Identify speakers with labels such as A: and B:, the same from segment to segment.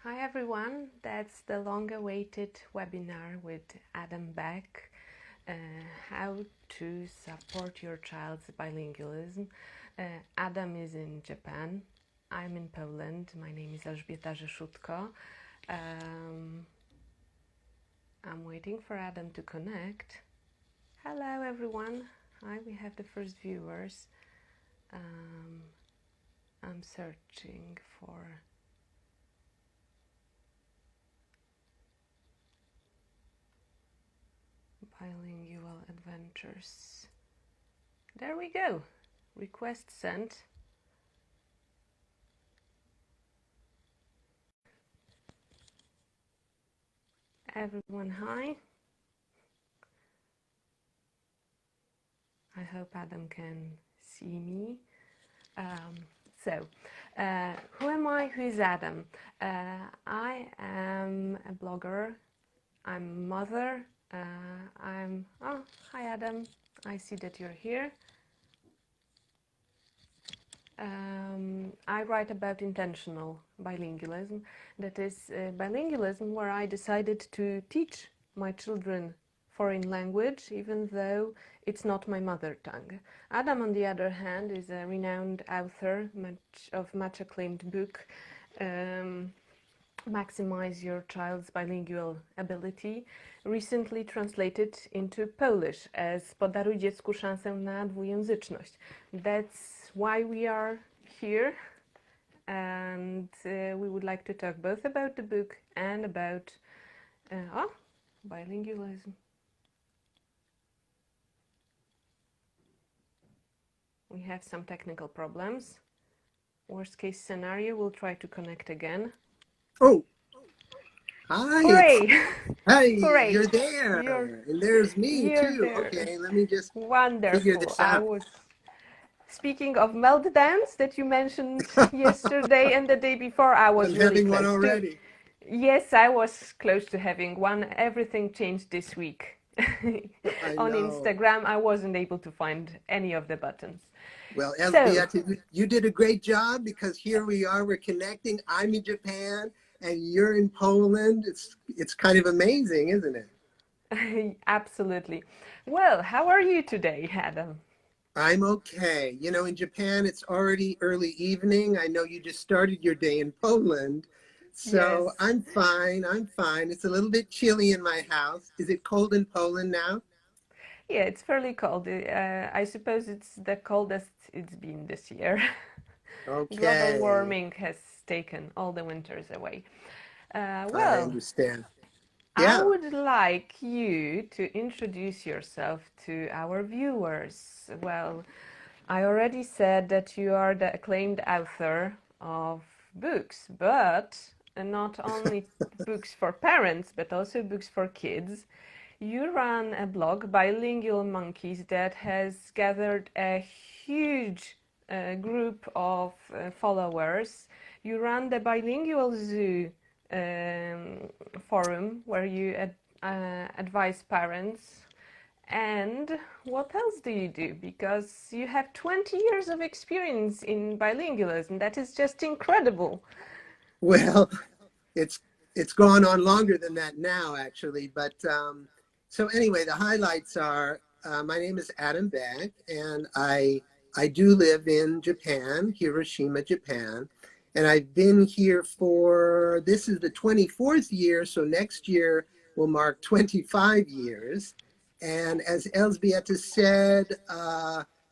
A: Hi everyone, that's the long-awaited webinar with Adam Beck, uh, how to support your child's bilingualism. Adam is in Japan, I'm in Poland, my name is Elżbieta Rzeszutko. I'm waiting for Adam to connect. Hello everyone, hi, we have the first viewers. I'm searching for bilingual adventures. There we go. Request sent. Everyone, hi. I hope Adam can see me. Um, who am I? Who is Adam? I am a blogger. I'm a mother. Hi Adam. I see that you're here. I write about intentional bilingualism. That is bilingualism where I decided to teach my children foreign language, even though it's not my mother tongue. Adam, on the other hand, is a renowned author of much acclaimed book, Maximize Your Child's Bilingual Ability, recently translated into Polish as Podaruj dziecku szansę na dwujęzyczność. That's why we are here, and we would like to talk both about the book and about bilingualism. We have some technical problems. Worst case scenario, we'll try to connect again.
B: Oh, hi.
A: Hooray!
B: Hey,
A: Hooray!
B: you're there. And there's me
A: You're
B: too.
A: there.
B: Okay, let me just figure
A: Wonderful.
B: this
A: I
B: out.
A: was speaking of meltdowns that you mentioned yesterday and the day before. I was
B: I'm
A: really
B: having one
A: close to.
B: already.
A: Yes, I was close to having one. Everything changed this week.
B: I
A: On
B: know.
A: Instagram, I wasn't able to find any of the buttons.
B: Well,
A: So,
B: Elżbieta, you did a great job because here we are, we're connecting. I'm in Japan and you're in Poland. It's kind of amazing, isn't it?
A: absolutely. Well, how are you today, Adam?
B: I'm okay. You know, in Japan, it's already early evening. I know you just started your day in Poland.
A: Yes.
B: So I'm fine. I'm fine. It's a little bit chilly in my house. Is it cold in Poland now?
A: Yeah, it's fairly cold. I suppose it's the coldest it's been this year. Global
B: Okay.
A: warming has taken all the winters away.
B: I
A: Well,
B: understand.
A: I
B: Yeah.
A: would like you to introduce yourself to our viewers. Well, I already said that you are the acclaimed author of books, but not only books for parents, but also books for kids. You run a blog, Bilingual Monkeys, that has gathered a huge group of followers. You run the Bilingual Zoo forum where you advise parents. And what else do you do? Because you have 20 years of experience in bilingualism. That is just incredible.
B: Well, it's it's gone on longer than that now, actually. But so anyway, the highlights are my name is Adam Beck, and I do live in Japan, Hiroshima, Japan. And I've been here for this is the 24th year, so next year will mark 25 years. And as Elżbieta said,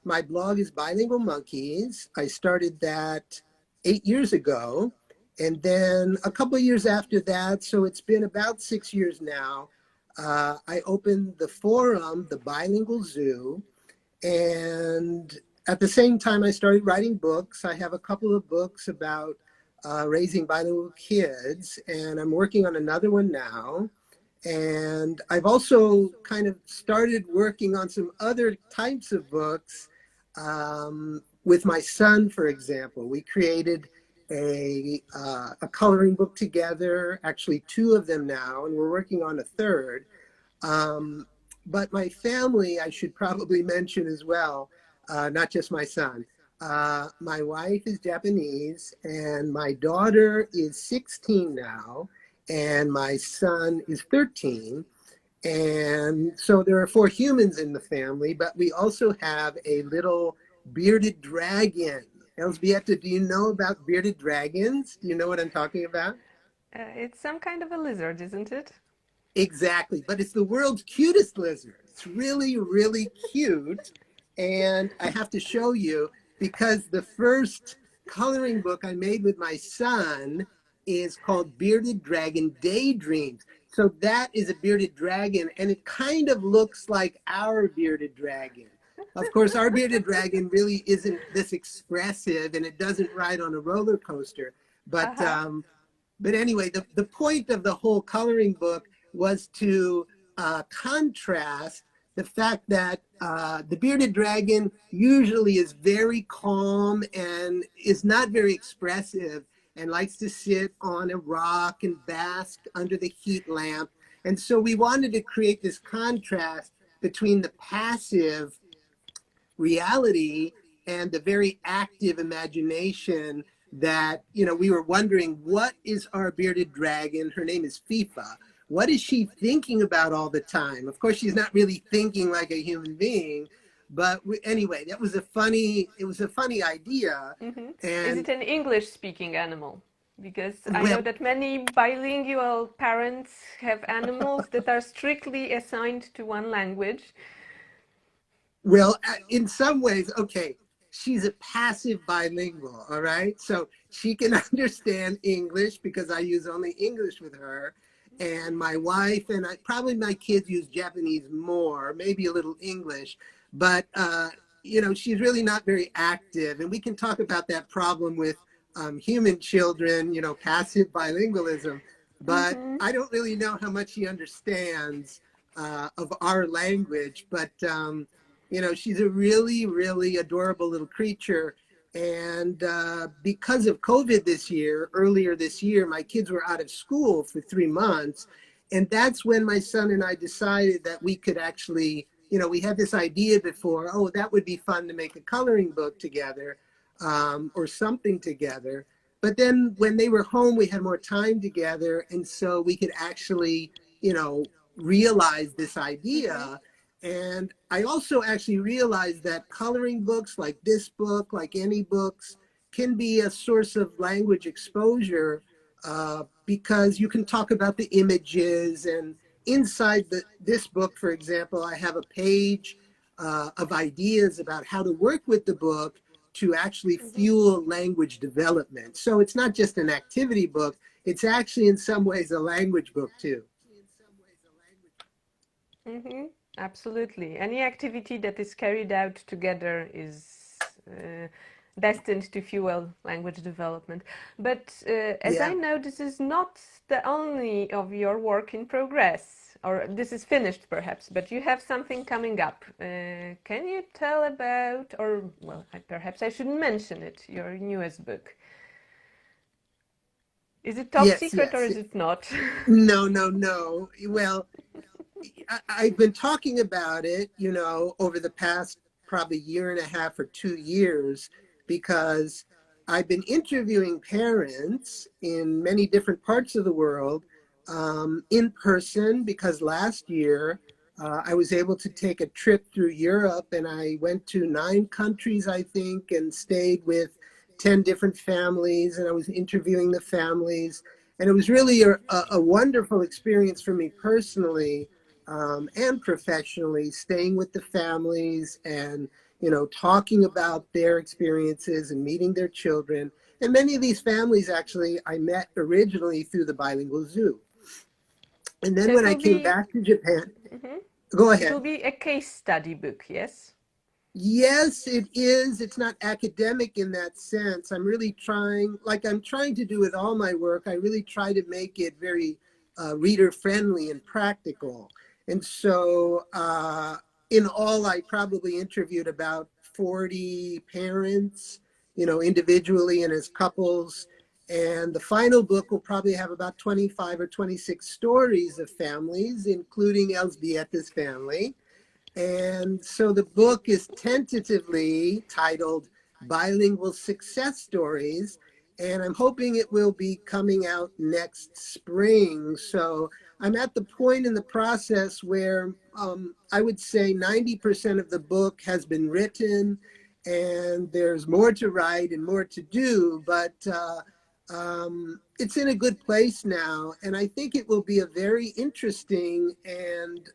B: my blog is Bilingual Monkeys. I started that 8 years ago. And then a couple of years after that, so it's been about 6 years now, I opened the forum, the Bilingual Zoo. And at the same time, I started writing books. I have a couple of books about raising bilingual kids, and I'm working on another one now. And I've also kind of started working on some other types of books with my son, for example. We created a coloring book together, actually two of them now, and we're working on a third. But my family, I should probably mention as well, not just my son. My wife is Japanese, and my daughter is 16 now, and my son is 13. And so there are four humans in the family, but we also have a little bearded dragon. Elzbieta, do you know about bearded dragons? Do you know what I'm talking about?
A: It's some kind of a lizard, isn't it?
B: Exactly, but it's the world's cutest lizard. It's really, really cute. And I have to show you because the first coloring book I made with my son is called Bearded Dragon Daydreams. So that is a bearded dragon, and it kind of looks like our bearded dragon. Of course, our bearded dragon really isn't this expressive, and it doesn't ride on a roller coaster. But
A: Uh-huh.
B: but anyway, the point of the whole coloring book was to contrast the fact that the bearded dragon usually is very calm and is not very expressive and likes to sit on a rock and bask under the heat lamp. And so we wanted to create this contrast between the passive reality and the very active imagination that, we were wondering, what is our bearded dragon? Her name is FIFA. What is she thinking about all the time? Of course, she's not really thinking like a human being, but anyway, it was a funny idea.
A: Hmm. Is
B: And
A: it an English-speaking animal? Because I know
B: well,
A: that many bilingual parents have animals that are strictly assigned to one language.
B: In some ways, okay, she's a passive bilingual, all right? So she can understand English because I use only English with her. And my wife and probably my kids use Japanese more, maybe a little English, but, she's really not very active. And we can talk about that problem with human children, passive bilingualism. But
A: Mm-hmm.
B: I don't really know how much she understands of our language, but she's a really, really adorable little creature. And because of COVID earlier this year, my kids were out of school for 3 months. And that's when my son and I decided that we could actually, we had this idea before, oh, that would be fun to make a coloring book together or something together. But then when they were home, we had more time together. And so we could actually, realize this
A: Mm-hmm.
B: idea. And I also actually realized that coloring books like this book, like any books, can be a source of language exposure because you can talk about the images. And inside this book, for example, I have a page of ideas about how to work with the book to actually
A: Mm-hmm.
B: fuel language development. So it's not just an activity book, it's actually in some ways a language book too.
A: Mm-hmm. Absolutely. Any activity that is carried out together is destined to fuel language development. But as I
B: Yeah.
A: know, this is not the only of your work in progress, or this is finished perhaps, but you have something coming up. Can you tell about, or well, perhaps I shouldn't mention it, your newest book? Is it top
B: Yes,
A: secret or
B: yes.
A: is it not?
B: No, no, no. Well, I've been talking about it, over the past probably year and a half or 2 years, because I've been interviewing parents in many different parts of the world in person, because last year I was able to take a trip through Europe and I went to 9 countries, I think, and stayed with 10 different families, and I was interviewing the families. And it was really a wonderful experience for me personally and professionally, staying with the families and talking about their experiences and meeting their children. And many of these families actually I met originally through the bilingual zoo. And
A: So
B: then
A: it
B: when I
A: will
B: came
A: be.
B: back to Japan,
A: Mhm.
B: go
A: It will
B: ahead.
A: be a case study book, yes?
B: Yes, it is. It's not academic in that sense. I'm really trying, like I'm trying to do with all my work, I really try to make it very reader friendly and practical. And so, in all, I probably interviewed about 40 parents, individually and as couples. And the final book will probably have about 25 or 26 stories of families, including Elzbieta's family. And so the book is tentatively titled bilingual success stories. And I'm hoping it will be coming out next spring. So I'm at the point in the process where I would say 90% of the book has been written, and there's more to write and more to do, but it's in a good place now. And I think it will be a very interesting and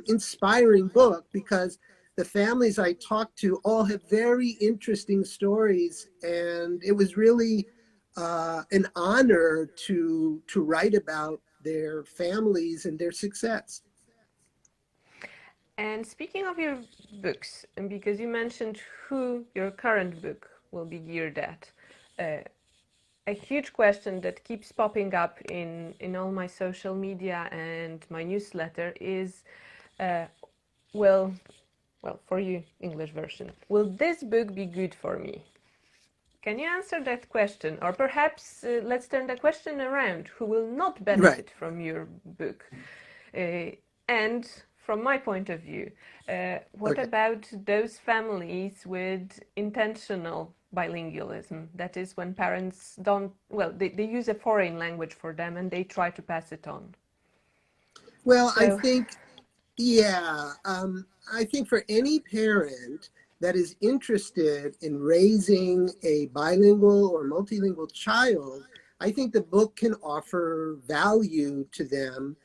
B: inspiring book, because the families I talked to all have very interesting stories. And it was really an honor to write about their families and their success.
A: And speaking of your books, and because you mentioned who your current book will be geared at, a huge question that keeps popping up in all my social media and my newsletter is, uh, will, well, for you, English version, will this book be good for me? Can you answer that question? Or perhaps let's turn the question around. Who will not
B: Right.
A: benefit from your book? And from my point of view, what
B: Okay.
A: about those families with intentional bilingualism? That is, when parents don't, well, they use a foreign language for them and they try to pass it on.
B: Well, I
A: So,
B: think, yeah, I think for any parent that is interested in raising a bilingual or multilingual child, I think the book can offer value to them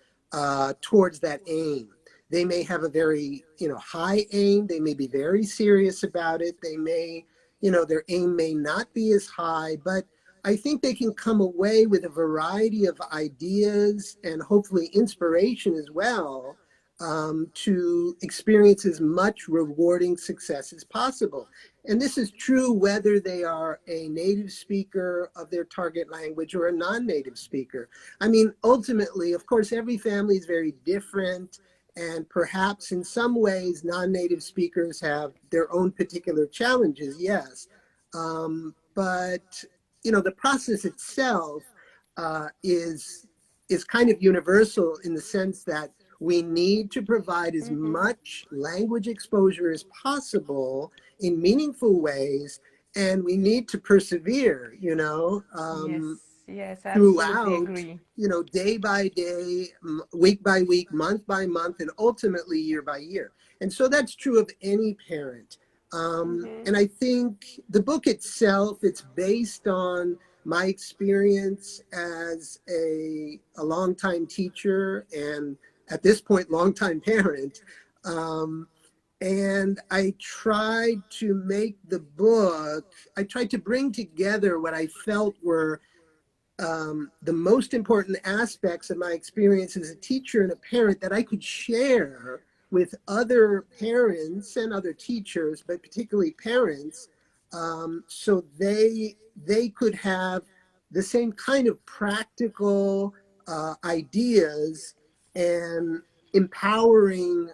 B: towards that aim. They may have a very, high aim. They may be very serious about it. They may, their aim may not be as high, but I think they can come away with a variety of ideas and hopefully inspiration as well, to experience as much rewarding success as possible. And this is true whether they are a native speaker of their target language or a non-native speaker. I mean, ultimately, of course, every family is very different. And perhaps in some ways, non-native speakers have their own particular challenges, yes. But, the process itself is kind of universal in the sense that we need to provide as
A: mhm.
B: much language exposure as possible in meaningful ways, and we need to persevere,
A: Yes, yes, I absolutely
B: throughout,
A: agree.
B: day by day, week by week, month by month, and ultimately year by year. And so that's true of any parent.
A: Hmm.
B: And I think the book itself, it's based on my experience as a longtime teacher and at this point, longtime parent. Um, and I tried to make the book, I tried to bring together what I felt were the most important aspects of my experience as a teacher and a parent that I could share with other parents and other teachers, but particularly parents, so they could have the same kind of practical ideas and empowering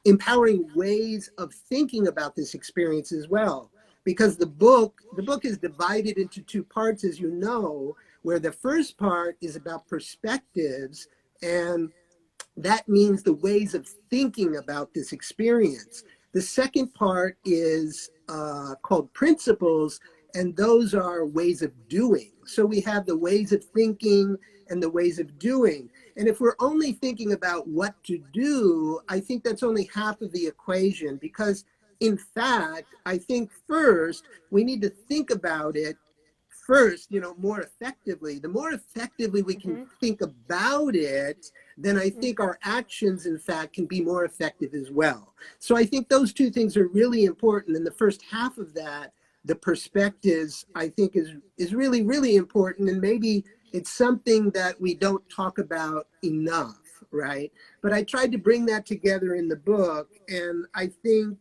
B: empowering ways of thinking about this experience as well, because the book is divided into two parts, as you know, where the first part is about perspectives, and that means the ways of thinking about this experience. The second part is called principles, and those are ways of doing. So we have the ways of thinking and the ways of doing. And if we're only thinking about what to do, I think that's only half of the equation, because in fact, I think first we need to think about it first, more effectively. The more effectively we can
A: Hmm.
B: think about it, then I think our actions, in fact, can be more effective as well. So I think those two things are really important. And the first half of that, the perspectives, I think is really, really important. And maybe it's something that we don't talk about enough, right? But I tried to bring that together in the book. And I think,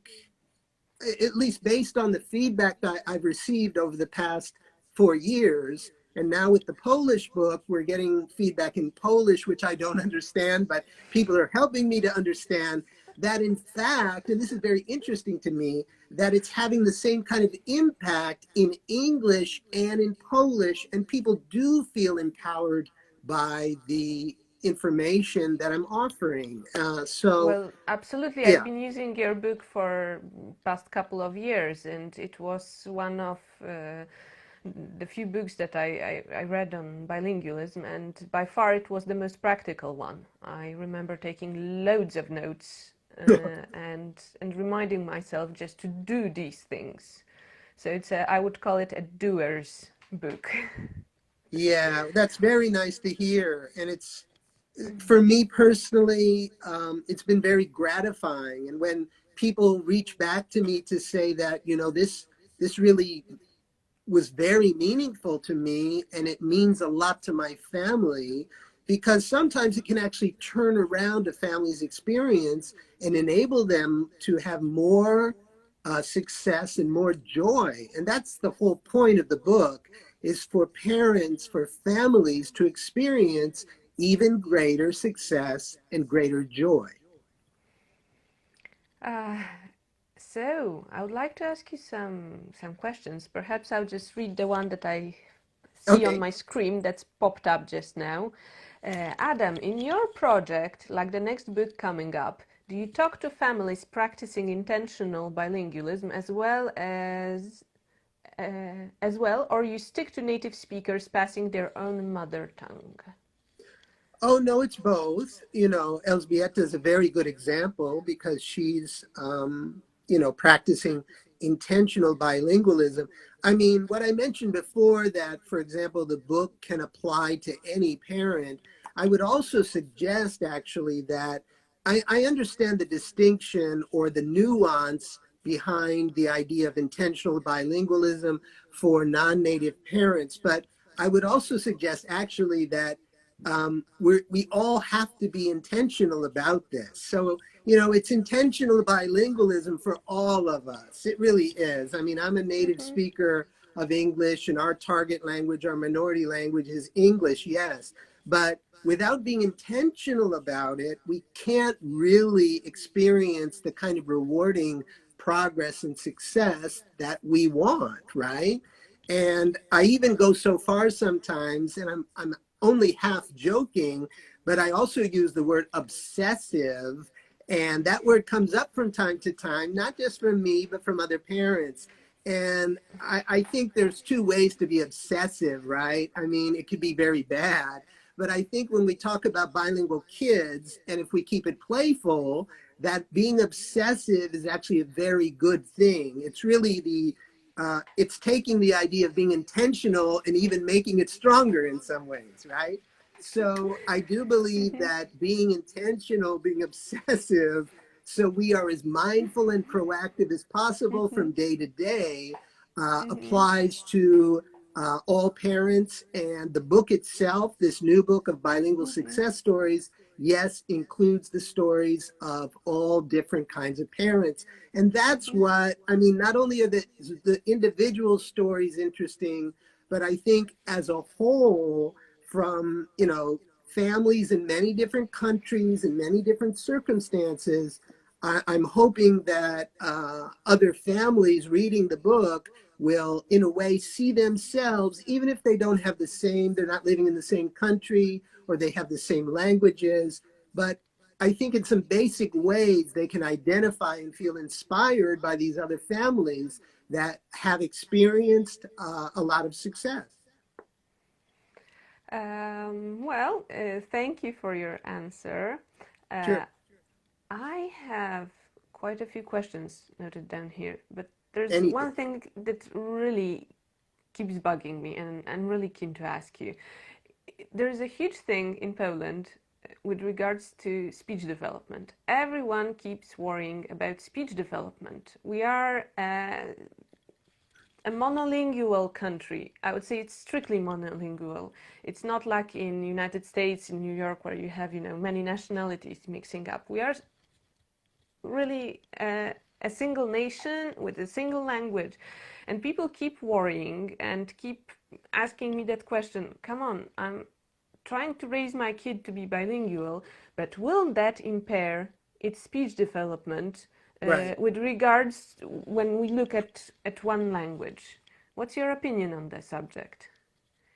B: at least based on the feedback that I've received over the past 4 years, and now with the Polish book, we're getting feedback in Polish, which I don't understand, but people are helping me to understand that, in fact, and this is very interesting to me, that it's having the same kind of impact in English and in Polish, and people do feel empowered by the information that I'm offering. So
A: Well, absolutely. I've
B: yeah.
A: been using your book for past couple of years, and it was one of the few books that I read on bilingualism, and by far it was the most practical one. I remember taking loads of notes and reminding myself just to do these things. So I would call it a doer's book.
B: Yeah, that's very nice to hear. And it's, for me personally, it's been very gratifying. And when people reach back to me to say that, this really was very meaningful to me and it means a lot to my family, because sometimes it can actually turn around a family's experience and enable them to have more success and more joy. And that's the whole point of the book, is for parents, for families to experience even greater success and greater joy.
A: Uh, so I would like to ask you some questions. Perhaps I'll just read the one that I see on
B: Okay.
A: my screen that's popped up just now. Adam, in your project, like the next book coming up, do you talk to families practicing intentional bilingualism as well, or you stick to native speakers passing their own mother tongue?
B: Oh, no, it's both. Elzbieta is a very good example because she's, practicing intentional bilingualism. I mean, what I mentioned before, that, for example, the book can apply to any parent, I would also suggest actually that I understand the distinction or the nuance behind the idea of intentional bilingualism for non-native parents, but I would also suggest actually that we all have to be intentional about this. So, it's intentional bilingualism for all of us. It really is. I mean, I'm a native
A: Mm-hmm.
B: speaker of English, and our target language, our minority language is English, yes. But without being intentional about it, we can't really experience the kind of rewarding progress and success that we want, right? And I even go so far sometimes, and I'm only half joking, but I also use the word obsessive. And that word comes up from time to time, not just from me, but from other parents. And I think there's two ways to be obsessive, right? I mean, it could be very bad. But I think when we talk about bilingual kids, and if we keep it playful, that being obsessive is actually a very good thing. It's really it's taking the idea of being intentional and even making it stronger in some ways, right? So I do believe that being intentional, being obsessive, so we are as mindful and proactive as possible
A: Mm-hmm.
B: from day to day,
A: Mm-hmm.
B: applies to all parents. And the book itself, this new book of bilingual
A: Mm-hmm.
B: success stories, yes, includes the stories of all different kinds of parents. And that's
A: Mm-hmm.
B: what, I mean, not only are the individual stories interesting, but I think as a whole, from, families in many different countries and many different circumstances, I'm hoping that other families reading the book will, in a way, see themselves, even if they don't have they're not living in the same country or they have the same languages. But I think in some basic ways, they can identify and feel inspired by these other families that have experienced a lot of success.
A: Thank you for your answer. Uh,
B: Sure.
A: I have quite a few questions noted down here, but there's
B: Anything.
A: one thing that really keeps bugging me, and I'm really keen to ask you. There's a huge thing in Poland with regards to speech development. Everyone keeps worrying about speech development. We are a monolingual country. I would say it's strictly monolingual. It's not like in United States, in New York, where you have, many nationalities mixing up. We are really a single nation with a single language. And people keep worrying and keep asking me that question. Come on, I'm trying to raise my kid to be bilingual, but will that impair its speech development
B: Right.
A: with regards when we look at one language? What's your opinion on the subject?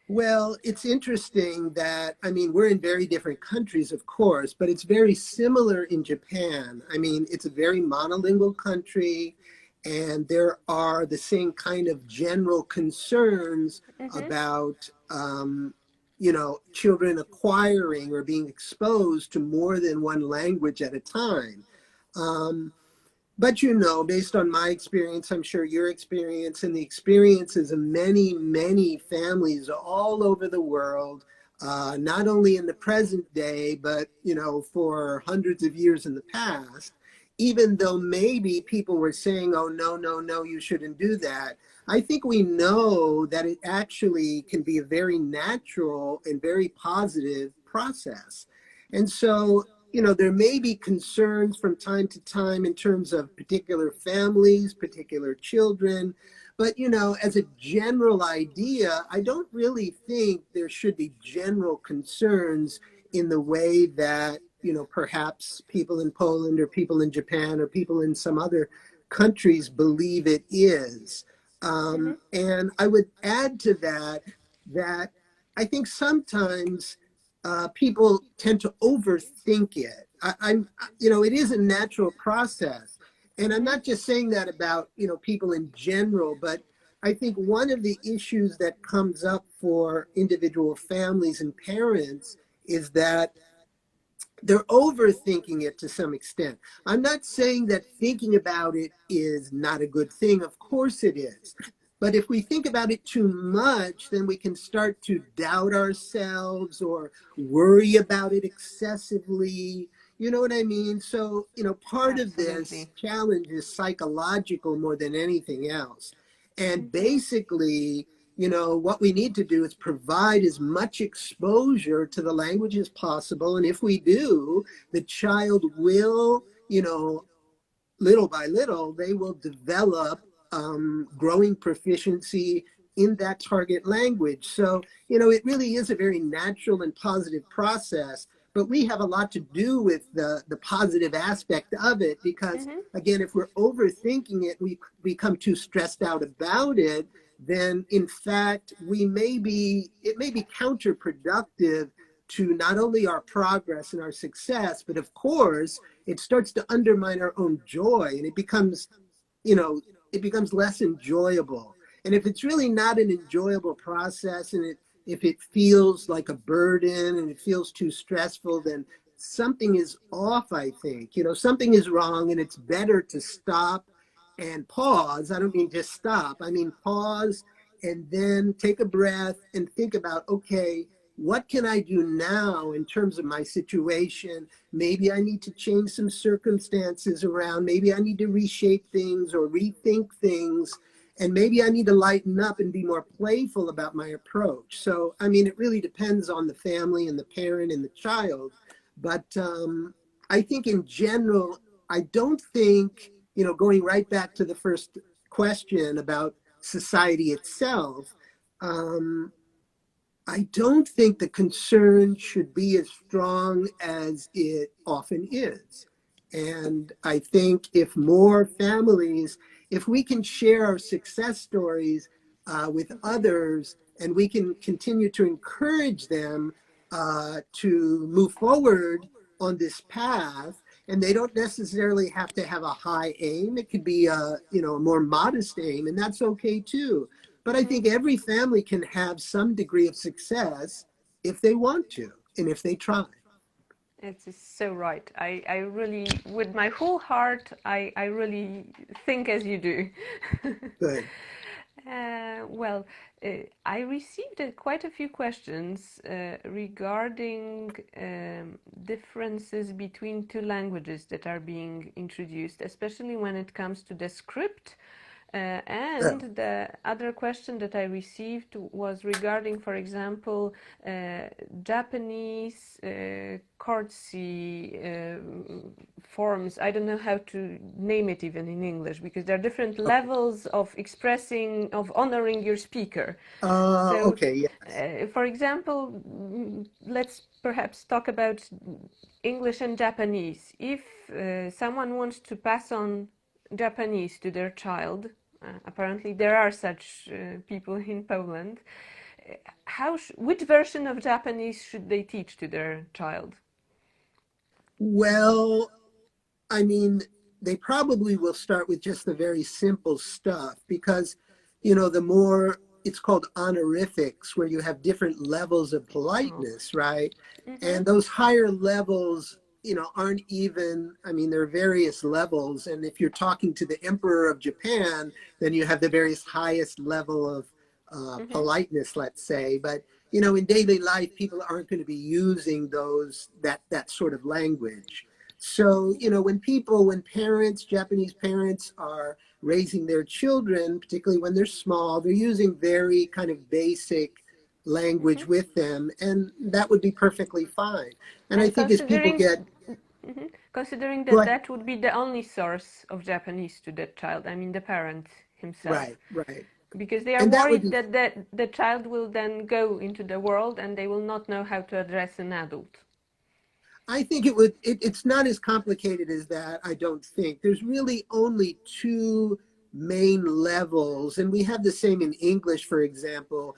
B: Well, it's interesting that, I mean, we're in very different countries, of course, but it's very similar in Japan. I mean, it's a very monolingual country, and there are the same kind of general concerns
A: Mm-hmm.
B: about, children acquiring or being exposed to more than one language at a time. Um, but based on my experience, I'm sure your experience and the experiences of many, many families all over the world, not only in the present day, but for hundreds of years in the past, even though maybe people were saying, oh, no, no, no, you shouldn't do that. I think we know that it actually can be a very natural and very positive process. And so there may be concerns from time to time in terms of particular families, particular children. But, as a general idea, I don't really think there should be general concerns in the way that, perhaps people in Poland or people in Japan or people in some other countries believe it is.
A: Mm-hmm.
B: And I would add to that I think sometimes people tend to overthink it. It is a natural process. And I'm
A: Mm-hmm.
B: not just saying that about, people in general, but I think one of the issues that comes up for individual families and parents is that they're overthinking it to some extent. I'm not saying that thinking about it is not a good thing. Of course it is. But if we think about it too much, then we can start to doubt ourselves or worry about it excessively. You know what I mean? So, part of this
A: Absolutely.
B: challenge is psychological more than anything else. And
A: Mm-hmm.
B: basically, what we need to do is provide as much exposure to the language as possible. And if we do, the child will, little by little, they will develop growing proficiency in that target language. So, it really is a very natural and positive process, but we have a lot to do with the positive aspect of it because,
A: Mm-hmm.
B: again, if we're overthinking it, we become too stressed out about it, then in fact, it may be counterproductive to not only our progress and our success, but of course, it starts to undermine our own joy and you know, it becomes less enjoyable. And if it's really not an enjoyable process and if it feels like a burden and it feels too stressful, then something is off, I think. Something is wrong and it's better to stop and pause. I don't mean just stop. I mean pause and then take a breath and think about, okay, what can I do now in terms of my situation? Maybe I need to change some circumstances around. Maybe I need to reshape things or rethink things. And maybe I need to lighten up and be more playful about my approach. So, I mean, it really depends on the family and the parent and the child. But I think in general, I don't think, going right back to the first question about society itself, um, I don't think the concern should be as strong as it often is. And I think if we can share our success stories with
A: Mm-hmm.
B: others and we can continue to encourage them to move forward on this path, and they don't necessarily have to have a high aim. It could be a more modest aim, and that's okay too. But I
A: Mm-hmm.
B: think every family can have some degree of success if they want to and if they try.
A: It's so right. I really, with my whole heart, I really think as you do.
B: Good.
A: Well, I received quite a few questions regarding differences between two languages that are being introduced, especially when it comes to the script. And
B: Yeah.
A: the other question that I received was regarding, for example, Japanese courtesy forms. I don't know how to name it even in English because there are different
B: Okay.
A: levels of expressing, of honoring your speaker. So,
B: Okay. Yes.
A: for example, let's perhaps talk about English and Japanese. If someone wants to pass on Japanese to their child, apparently there are such people in Poland. which version of Japanese should they teach to their child?
B: Well, I mean, they probably will start with just the very simple stuff because, the more it's called honorifics, where you have different levels of
A: Oh.
B: politeness, right?
A: Mm-hmm.
B: And those higher levels, aren't even, I mean, there are various levels. And if you're talking to the Emperor of Japan, then you have the various highest level of
A: Mm-hmm.
B: politeness, let's say. But, in daily life, people aren't going to be using that sort of language. So, when parents, Japanese parents are raising their children, particularly when they're small, they're using very kind of basic
A: Mm-hmm.
B: language with them, and that would be perfectly fine. And I
A: And
B: think as people
A: considering
B: get,
A: Mhm. Considering
B: go
A: that
B: ahead.
A: that would be the only source of Japanese to that child, I mean the parent himself,
B: Right, right.
A: because they are
B: And that would
A: worried
B: be,
A: that the child will then go into the world and they will not know how to address an adult.
B: I think it's not as complicated as that, I don't think. There's really only two main levels, and we have the same in English, for example,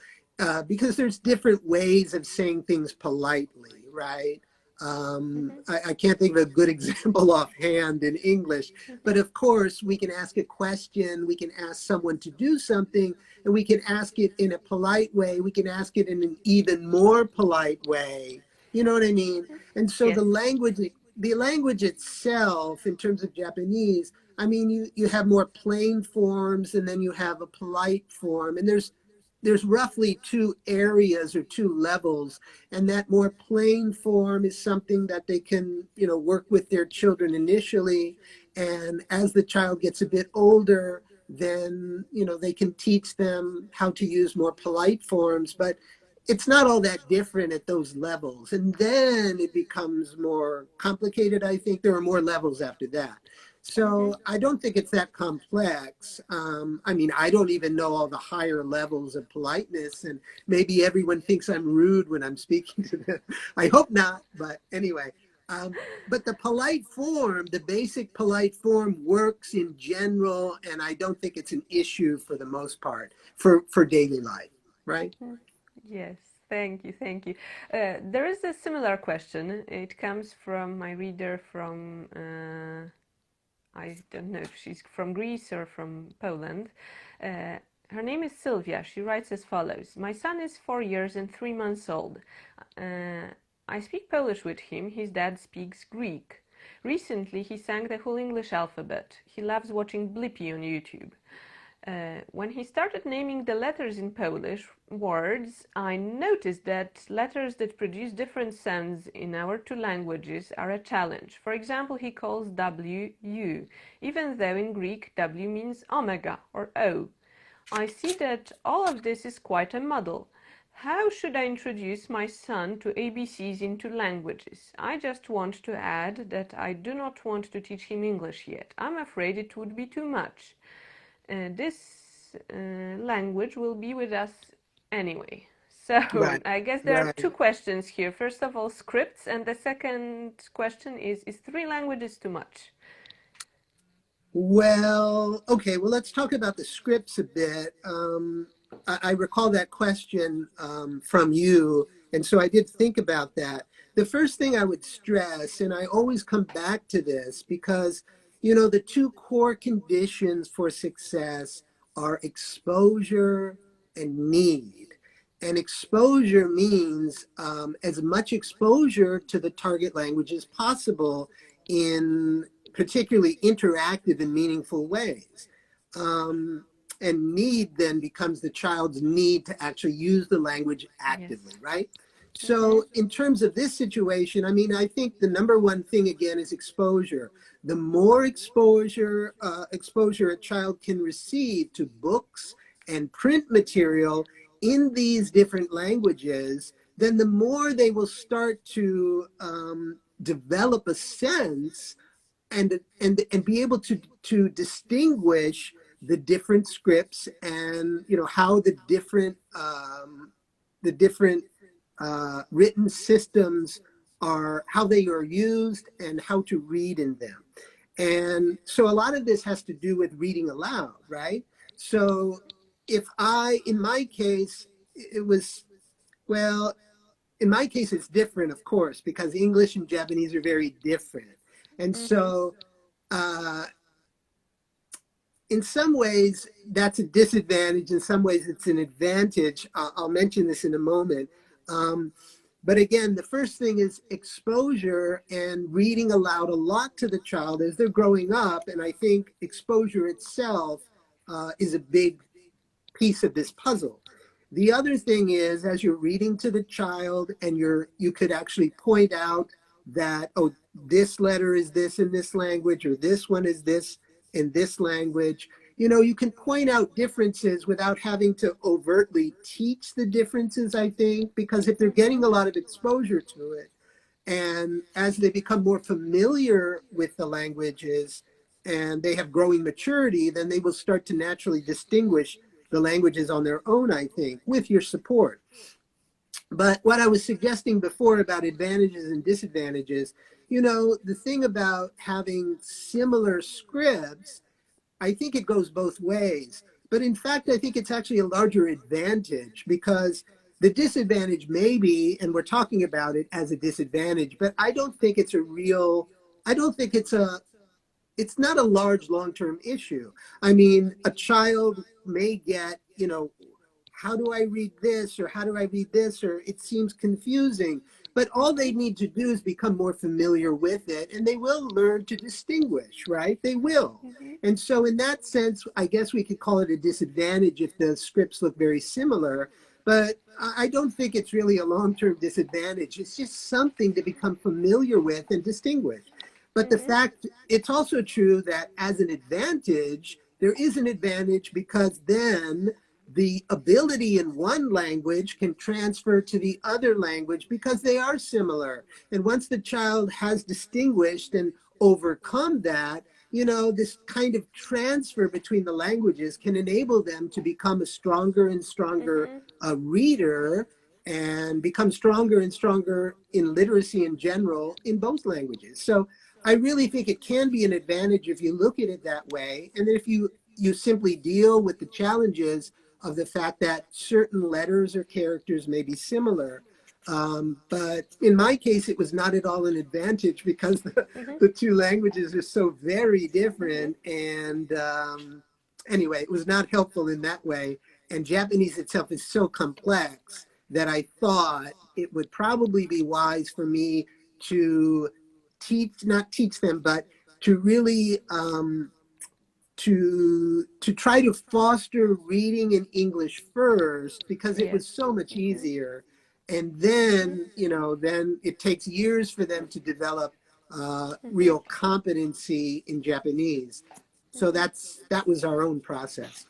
B: because there's different ways of saying things politely, right?
A: Mhm.
B: I can't think of a good example offhand in English, but
A: Mhm.
B: of course, we can ask a question, we can ask someone to do something, and we can ask it in a polite way, we can ask it in an even more polite way. You know what I mean? And so
A: Yes.
B: the language itself, in terms of Japanese, I mean, you have more plain forms, and then you have a polite form, and there's roughly two areas or two levels, and that more plain form is something that they can, work with their children initially, and as the child gets a bit older, then, they can teach them how to use more polite forms, but it's not all that different at those levels. And then it becomes more complicated, I think. There are more levels after that.
A: Mhm.
B: So I don't think it's that complex. I mean, I don't even know all the higher levels of politeness, and maybe everyone thinks I'm rude when I'm speaking to them. I hope not, but anyway. But the polite form, the basic polite form works in general, and I don't think it's an issue for the most part for daily life, right?
A: Mhm. Yes. Thank you. Thank you. There is a similar question. It comes from my reader from. I don't know if she's from Greece or from Poland. Uh, Her name is Sylvia. She writes as follows: My son is 4 years and 3 months old. I speak Polish with him. His dad speaks Greek. Recently, he sang the whole English alphabet. He loves watching Blippi on YouTube. When he started naming the letters in Polish words, I noticed that letters that produce different sounds in our two languages are a challenge. For example, he calls W U, even though in Greek W means omega or O. I see that all of this is quite a muddle. How should I introduce my son to ABCs into languages? I just want to add that I do not want to teach him English yet. I'm afraid it would be too much. This language will be with us anyway. So
B: Right,
A: I guess there are
B: right.
A: two questions here. First of all, scripts, and the second question is three languages too much?
B: Well, okay, well, let's talk about the scripts a bit. I recall that question from you, and so I did think about that. The first thing I would stress, and I always come back to this because, the two core conditions for success are exposure and need. And exposure means as much exposure to the target language as possible in particularly interactive and meaningful ways. Um, and need then becomes the child's need to actually use the language
A: Yes.
B: actively, right?
A: Mm-hmm.
B: So, in terms of this situation, I mean, I think the number one thing again is exposure. The more exposure a child can receive to books and print material in these different languages, then the more they will start to develop a sense and be able to distinguish the different scripts and how the different written systems are, how they are used and how to read in them. And so a lot of this has to do with reading aloud, right? So if I, in my case, it was, well, in my case, it's different, of course, because English and Japanese are very different. And
A: Mm-hmm.
B: so, uh, in some ways, that's a disadvantage. In some ways, it's an advantage. I'll mention this in a moment. Um, but again, the first thing is exposure and reading aloud a lot to the child as they're growing up. And I think exposure itself is a big piece of this puzzle. The other thing is, as you're reading to the child and you could actually point out that, oh, this letter is this in this language, or this one is this in this language. You know, you can point out differences without having to overtly teach the differences, I think, because if they're getting
A: Mm-hmm.
B: a lot of exposure to it, and as they become more familiar with the languages and they have growing maturity, then they will start to naturally distinguish the languages on their own, I think, with your support. But what I was suggesting before about advantages and disadvantages, you know, the thing about having similar scripts, I think it goes both ways. But in fact, I think it's actually a larger advantage because the disadvantage may be, and we're talking about it as a disadvantage, but I don't think it's a real, I don't think it's not a large long-term issue. I mean, a child may get, you know, how do I read this or how do I read this, or it seems confusing. But all
A: Mm-hmm.
B: they need to do is become more familiar with it and they will learn to distinguish, right? They will.
A: Mm-hmm.
B: And so in that sense, I guess we could call it a disadvantage if the scripts look very similar. But I don't think it's really a long-term disadvantage. It's just something to become familiar with and distinguish. But the
A: Mm-hmm.
B: fact, it's also true that as an advantage, there is an advantage because then the ability in one language can transfer to the other language because they are similar. And once the child has distinguished and overcome that, you know, this kind of transfer between the languages can enable them to become a stronger and stronger
A: Mm-hmm.
B: reader and become stronger and stronger in literacy in general in both languages. So I really think it can be an advantage if you look at it that way. And if you simply deal with the challenges of the fact that certain letters or characters may be similar. But in my case, it was not at all an advantage because
A: Mm-hmm.
B: the two languages are so very
A: Mm-hmm.
B: different. And anyway, it was not helpful in that way. And Japanese itself is so complex that I thought it would probably be wise for me to not teach them, but to really to try to foster reading in English first because it
A: Yes.
B: was so much
A: Mm-hmm.
B: easier. And
A: Mm-hmm.
B: then, you know, then it takes years for them to develop
A: Mm-hmm.
B: real competency in Japanese. So
A: Mm-hmm.
B: that was our own process.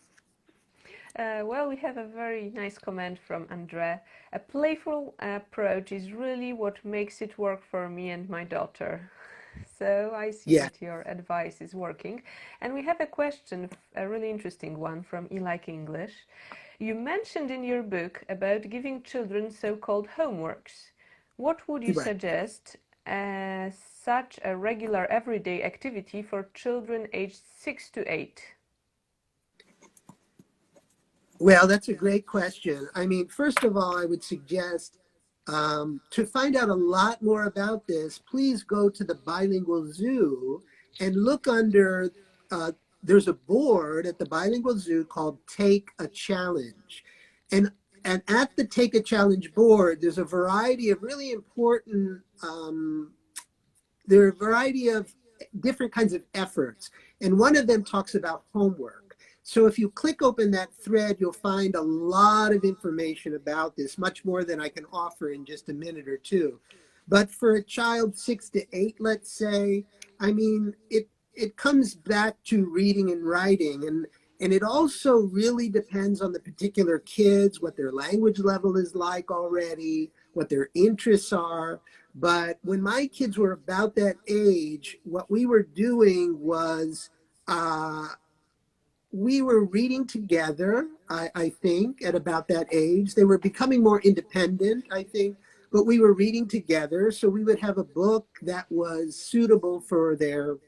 A: Well, we have a very nice comment from Andre. A playful approach is really what makes it work for me and my daughter. So I see
B: Yeah.
A: that your advice is working. And we have a question, a really interesting one from I Like English. You mentioned in your book about giving children so called homeworks. What would you
B: Right.
A: suggest as such a regular everyday activity for children aged 6 to 8?
B: Well, that's a great question. I mean, first of all, I would suggest to find out a lot more about this, please go to the Bilingual Zoo and look under, uh, there's a board at the Bilingual Zoo called Take a Challenge. And, and at the Take a Challenge board, there's a variety of really important, there are a variety of different kinds of efforts. And one of them talks about homework. So if you click open that thread, you'll find a lot of information about this, much more than I can offer in just a minute or two. But for a child 6 to 8, let's say, I mean, it comes back to reading and writing. And it also really depends on the particular kids, what their language level is like already, what their interests are. But when my kids were about that age, what we were doing was uh, we were reading together, I think, at about that age. They were becoming more independent, I think, but we were reading together. So we would have a book that was suitable for their,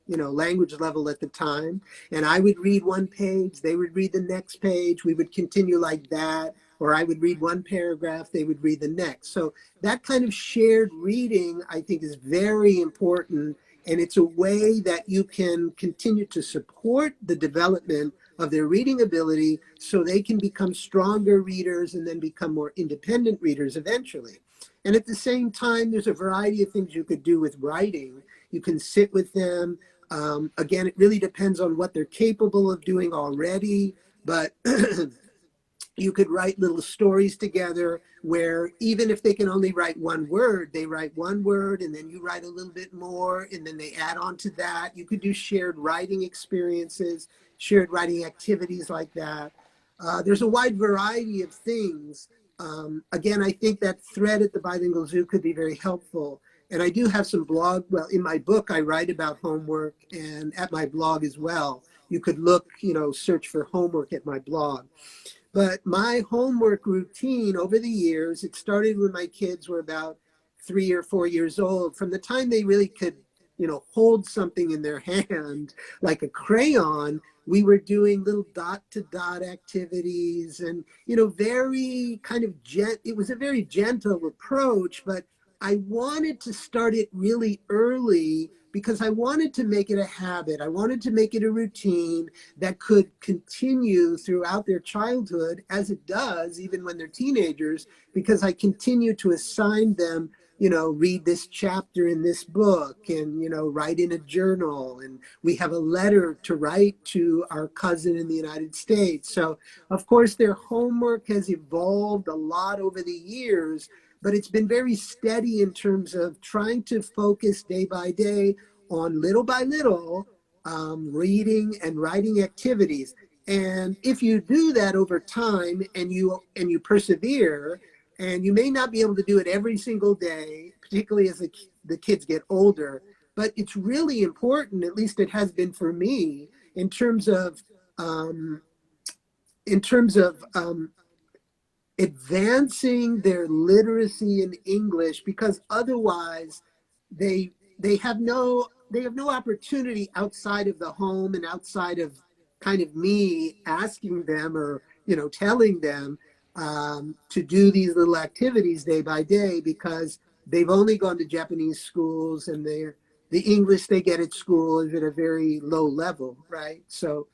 B: you know, language level at the time. And I would read one page, they would read the next page. We would continue like that. or I would read one paragraph, they would read the next. So that kind of shared reading, I think, is very important. And it's a way that you can continue to support the development of their reading ability so they can become stronger readers and then become more independent readers eventually. And at the same time, there's a variety of things you could do with writing. You can sit with them. Again, it really depends on what they're capable of doing already, but you could write little stories together where even if they can only write one word, they write one word and then you write a little bit more and then they add on to that. You could do shared writing experiences, shared writing activities like that. There's a wide variety of things. Again, I think that thread at the Bilingual Zoo could be very helpful. And I do have some blog, well, in my book, I write about homework, and at my blog as well. You could look, search for homework at my blog. But my homework routine over the years, it started when my kids were about 3 or 4 years old. From the time they really could, hold something in their hand, like a crayon, we were doing little dot to dot activities and, very kind of it was a very gentle approach, but I wanted to start it really early because I wanted to make it a habit. I wanted to make it a routine that could continue throughout their childhood, as it does even when they're teenagers, because I continue to assign them, read this chapter in this book and, write in a journal. And we have a letter to write to our cousin in the United States. So, of course, their homework has evolved a lot over the years, but it's been very steady in terms of trying to focus day by day on little by little reading and writing activities. And if you do that over time and you persevere, and you may not be able to do it every single day, particularly as the kids get older, but it's really important, at least it has been for me, in terms of advancing their literacy in English, because otherwise they have no opportunity outside of the home and outside of kind of me asking them or telling them to do these little activities day by day, because they've only gone to Japanese schools and the English they get at school is at a very low level, right? So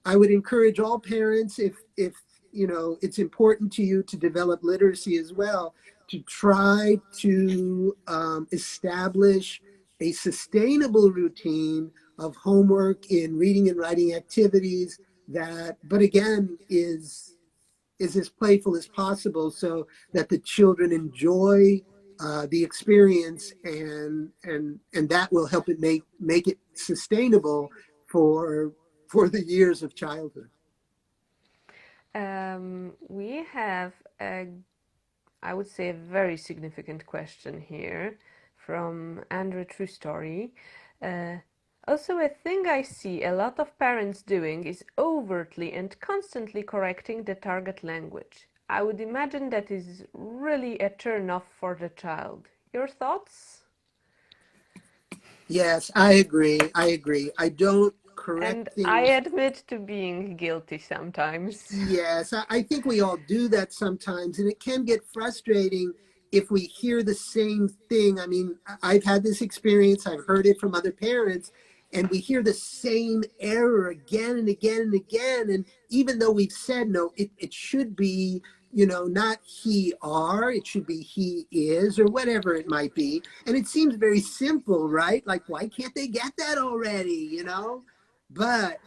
B: I would encourage all parents, if it's important to you to develop literacy as well, to try to establish a sustainable routine of homework in reading and writing activities that, but again, is as playful as possible so that the children enjoy the experience, and that will help it make it sustainable for the years of childhood.
A: We have I would say, a very significant question here from Andrew True Story. Also, a thing I see a lot of parents doing is overtly and constantly correcting the target language. I would imagine that is really a turn-off for the child. Your thoughts?
B: Yes, I agree. I don't correct
A: And I
B: things.
A: admit to being guilty sometimes.
B: Yes, I think we all do that sometimes, and it can get frustrating if we hear the same thing. I mean, I've had this experience, I've heard it from other parents, and we hear the same error again and again and again. And even though we've said, no, it should be, not he are, it should be he is, or whatever it might be. And it seems very simple, right? Like, why can't they get that already, But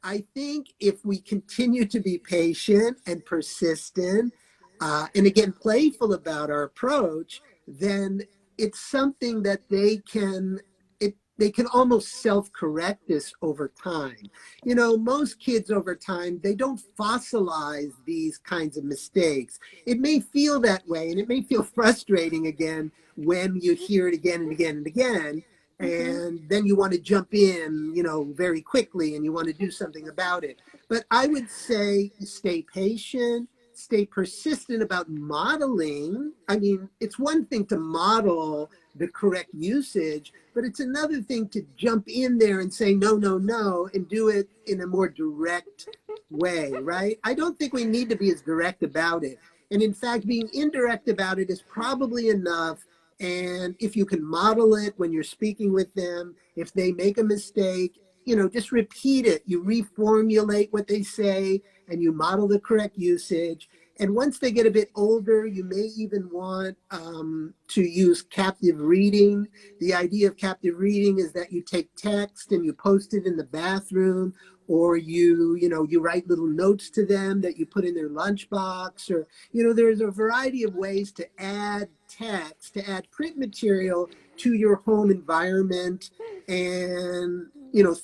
B: I think if we continue to be patient and persistent, and again, playful about our approach, then it's something that they can almost self-correct this over time. Most kids over time, they don't fossilize these kinds of mistakes. It may feel that way, and it may feel frustrating again when you hear it again and again and again. And then you want to jump in, very quickly, and you want to do something about it. But I would say stay patient, stay persistent about modeling. I mean, it's one thing to model the correct usage, but it's another thing to jump in there and say, no, no, no, and do it in a more direct way, right? I don't think we need to be as direct about it. And in fact, being indirect about it is probably enough. And if you can model it when you're speaking with them, if they make a mistake, just repeat it. You reformulate what they say and you model the correct usage. And once they get a bit older, you may even want to use captive reading. The idea of captive reading is that you take text and you post it in the bathroom, or you write little notes to them that you put in their lunchbox, or, there's a variety of ways to add text, to add print material to your home environment. And,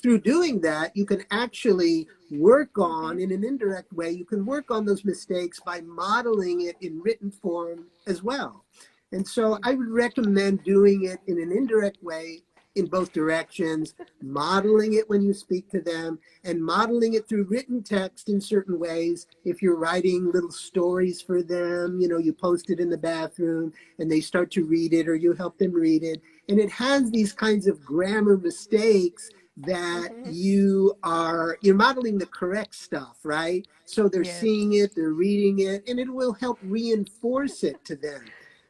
B: through doing that, you can actually work on, in an indirect way, you can work on those mistakes by modeling it in written form as well. And so I would recommend doing it in an indirect way in both directions, modeling it when you speak to them and modeling it through written text in certain ways. If you're writing little stories for them, you post it in the bathroom and they start to read it, or you help them read it. And it has these kinds of grammar mistakes that you're modeling the correct stuff, right? So they're
A: Yes.
B: seeing it, they're reading it, and it will help reinforce it to them.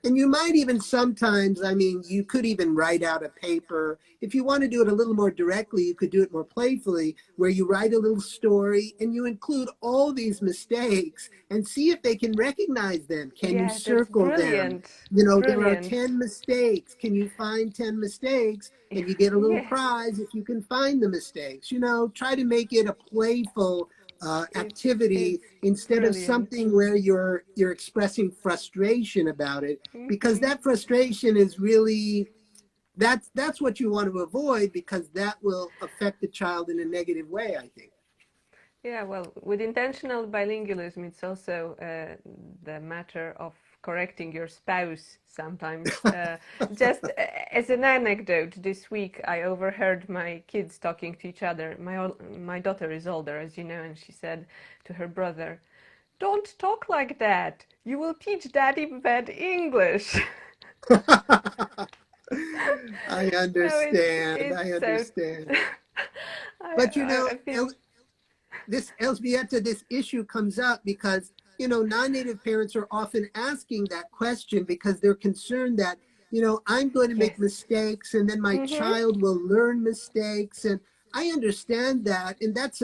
B: And you might even sometimes, you could even write out a paper. If you want to do it a little more directly, you could do it more playfully, where you write a little story and you include all these mistakes and see if they can recognize them. Can you
A: Yeah, that's
B: circle them?
A: brilliant.
B: There are
A: Brilliant.
B: 10 mistakes. Can you find 10 mistakes? And you get a little
A: Yeah,
B: prize if you can find the mistakes. Try to make it a playful activity
A: it's
B: instead of
A: brilliant.
B: something where you're expressing frustration about it, because that frustration is really that's what you want to avoid, because that will affect the child in a negative way, I think.
A: Yeah, well, with intentional bilingualism, it's also the matter of correcting your spouse sometimes. Just as an anecdote, this week I overheard my kids talking to each other. My daughter is older, as you know, and she said to her brother, "Don't talk like that. You will teach Daddy bad English."
B: I
A: No,
B: understand.
A: it's
B: I
A: so.
B: understand.
A: I,
B: But
A: I feel.
B: this, Elzbieta, this issue comes up because, non-native parents are often asking that question because they're concerned that, I'm going to
A: Yes.
B: make mistakes and then my
A: Mm-hmm.
B: child will learn mistakes. And I understand that. And that's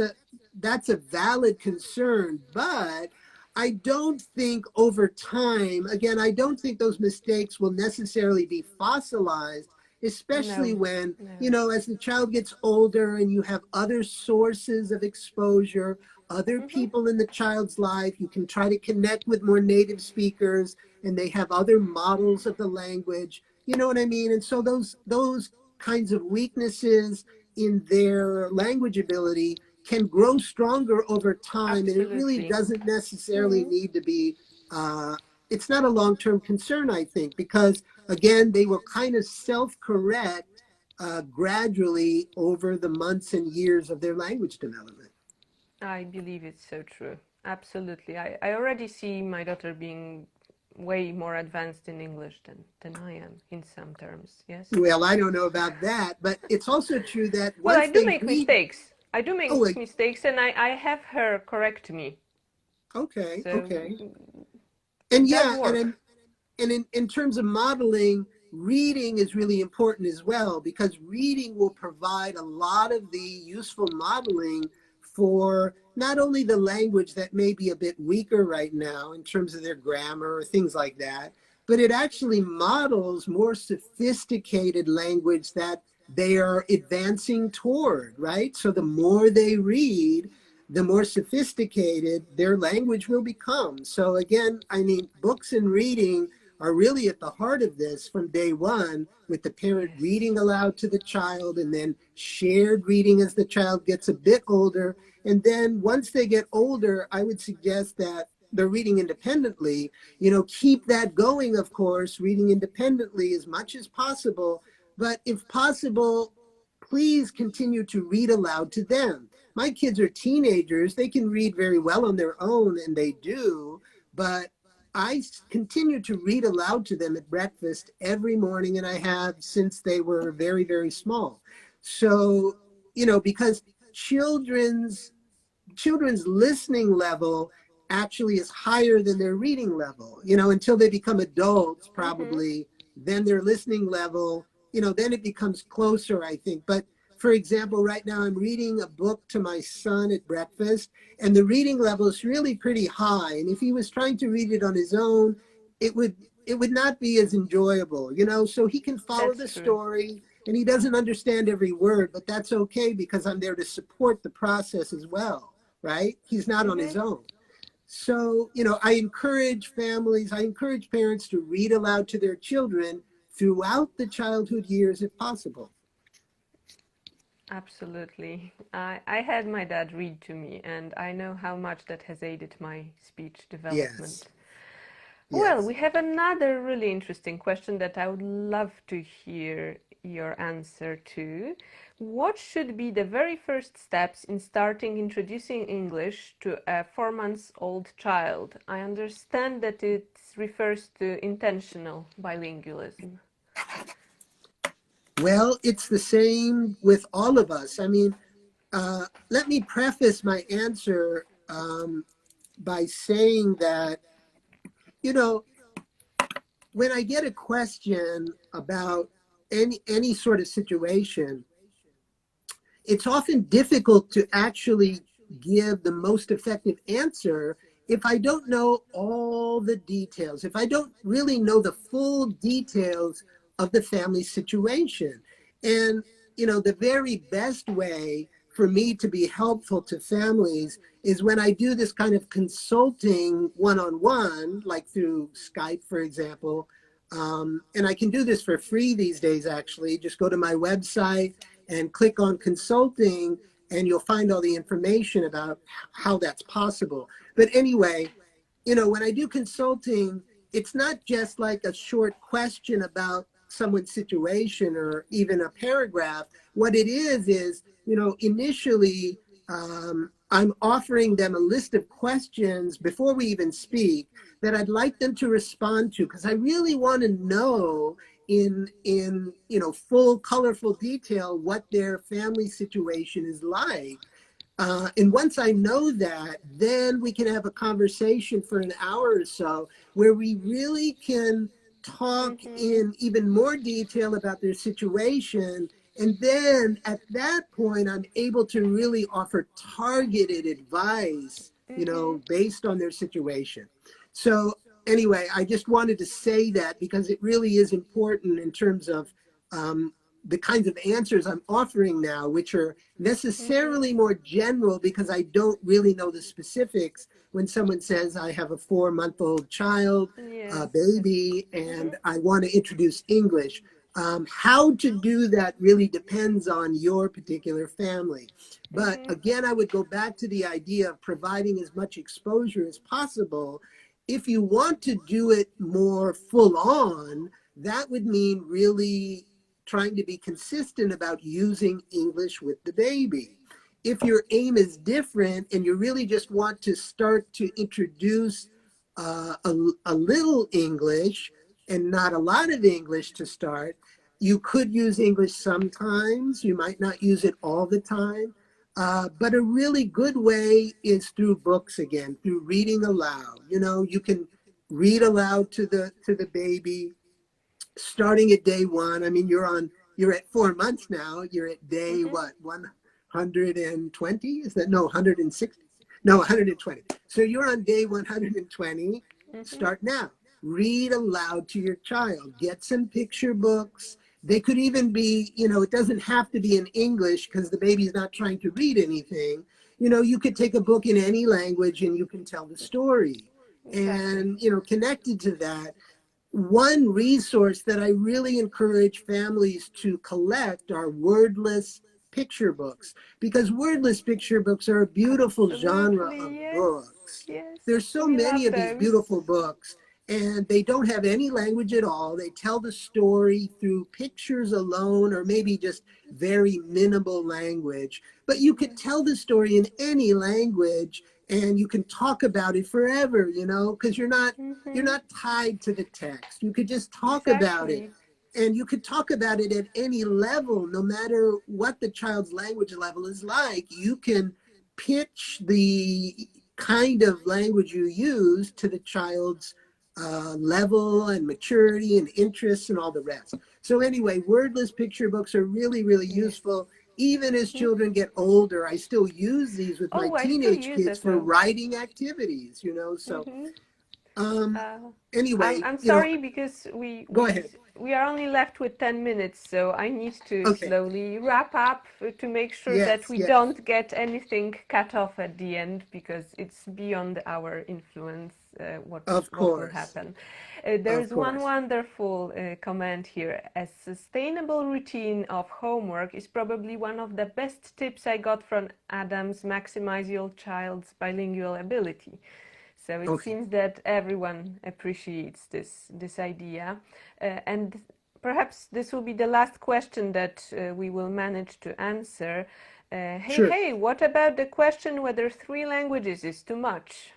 B: a valid concern. But I don't think over time, again, I don't think those mistakes will necessarily be fossilized, especially
A: No,
B: when,
A: no.
B: as the child gets older and you have other sources of exposure, other
A: Mm-hmm.
B: people in the child's life. You can try to connect with more native speakers and they have other models of the language. You know what I mean? And so those kinds of weaknesses in their language ability can grow stronger over time. And it really
A: Absolutely.
B: doesn't necessarily
A: Mm-hmm.
B: need to be, it's not a long-term concern, I think, because again, they will kind of self-correct gradually over the months and years of their language development.
A: I believe it's so true. Absolutely. I already see my daughter being way more advanced in English than I am in some terms. Yes.
B: Well, I don't know about that, but it's also true that
A: Well, I
B: once
A: do
B: they
A: make
B: read,
A: mistakes. I do
B: oh,
A: make mistakes, and I have her correct me.
B: okay,
A: So
B: okay. And
A: it does
B: yeah, and
A: work.
B: in terms of modeling, reading is really important as well, because reading will provide a lot of the useful modeling for not only the language that may be a bit weaker right now in terms of their grammar or things like that, but it actually models more sophisticated language that they are advancing toward, right? So the more they read, the more sophisticated their language will become. So again, books and reading are really at the heart of this from day one, with the parent
A: Yes.
B: reading aloud to the child and then shared reading as the child gets a bit older. And then once they get older, I would suggest that they're reading independently. Keep that going, of course, reading independently as much as possible. But if possible, please continue to read aloud to them. My kids are teenagers. They can read very well on their own, and they do. but I continue to read aloud to them at breakfast every morning, and I have since they were very, very small. So, because children's children's listening level actually is higher than their reading level, until they become adults,
A: Mm-hmm.
B: probably, then their listening level, then it becomes closer, I think. But for example, right now I'm reading a book to my son at breakfast, and the reading level is really pretty high. And if he was trying to read it on his own, it would it would not be as enjoyable, so he can follow
A: That's
B: the
A: true.
B: story, and he doesn't understand every word, but that's okay because I'm there to support the process as well, right? He's not on
A: Mm-hmm.
B: his own. So, I encourage families, I encourage parents to read aloud to their children throughout the childhood years if possible.
A: Absolutely. I had my dad read to me, and I know how much that has aided my speech
B: Yes,
A: development. Well,
B: yes.
A: we have another really interesting question that I would love to hear your answer to. What should be the very first steps in starting introducing English to a 4 months old child? I understand that it refers to intentional bilingualism.
B: Well, it's the same with all of us. I mean, let me preface my answer by saying that, you know, when I get a question about any sort of situation, it's often difficult to actually give the most effective answer if I don't know all the details, if I don't really know the full details of the family situation. And, the very best way for me to be helpful to families is when I do this kind of consulting one on one, like through Skype, for example. And I can do this for free these days, actually. Just go to my website and click on consulting, and you'll find all the information about how that's possible. But anyway, when I do consulting, it's not just like a short question about someone's situation or even a paragraph. What it is, initially, I'm offering them a list of questions before we even speak that I'd like them to respond to, because I really want to know in full colorful detail what their family situation is like. And once I know that, then we can have a conversation for an hour or so where we really can talk
A: Mm-hmm.
B: in even more detail about their situation. And then at that point, I'm able to really offer targeted advice,
A: Mm-hmm.
B: based on their situation. So, anyway, I just wanted to say that because it really is important in terms of the kinds of answers I'm offering now, which are
A: Mm-hmm.
B: necessarily more general because I don't really know the specifics. When someone says I have a 4-month-old child, a
A: Yes.
B: baby,
A: Mm-hmm.
B: and I want to introduce English, how to do that really depends on your particular family. But
A: Mm-hmm.
B: again, I would go back to the idea of providing as much exposure as possible. If you want to do it more full on, that would mean really trying to be consistent about using English with the baby. If your aim is different and you really just want to start to introduce a little English and not a lot of English to start, you could use English sometimes. You might not use it all the time. But a really good way is through books again, through reading aloud. You can read aloud to the baby starting at day one. I mean, you're at 4 months now. You're at day
A: Mm-hmm.
B: what, 120? Is that, no, 160? No, 120. So you're on day 120.
A: Mm-hmm.
B: Start now. Read aloud to your child. Get some picture books. They could even be, it doesn't have to be in English because the baby's not trying to read anything. You could take a book in any language and you can tell the story.
A: Exactly.
B: And, connected to that, one resource that I really encourage families to collect are wordless picture books, because wordless picture books are a beautiful genre
A: Absolutely.
B: of
A: Yes.
B: books.
A: Yes.
B: There's so
A: We
B: many
A: love
B: of these
A: them.
B: beautiful books, and they don't have any language at all. They tell the story through pictures alone, or maybe just very minimal language. But you could tell the story in any language, and you can talk about it forever, you know, because you're
A: Mm-hmm.
B: not tied to the text. You could just talk about it.
A: Exactly.
B: And you could talk about it at any level, no matter what the child's language level is like. You can pitch the kind of language you use to the child's level and maturity and interests and all the rest. So anyway, wordless picture books are really, really
A: Yes.
B: useful. Even as
A: Mm-hmm.
B: children get older, I still use these with my
A: Oh, I still
B: teenage
A: use
B: kids
A: as
B: for
A: well.
B: writing activities, you know. So
A: Mm-hmm.
B: um,
A: Uh,
B: anyway,
A: I'm
B: you know,
A: sorry because
B: go ahead.
A: we are only left with 10 minutes, so I need to
B: Okay.
A: slowly wrap up to make sure that
B: Yes,
A: we
B: yes,
A: don't get anything cut off at the end because it's beyond our influence
B: of
A: what will
B: course,
A: happen.
B: of
A: There's one
B: course.
A: wonderful comment here. A sustainable routine of homework is probably one of the best tips I got from Adam's Maximize Your Child's Bilingual Ability. So it
B: Okay,
A: seems that everyone appreciates this idea, and perhaps this will be the last question that we will manage to answer.
B: sure.
A: Hey, what about the question whether three languages is too much?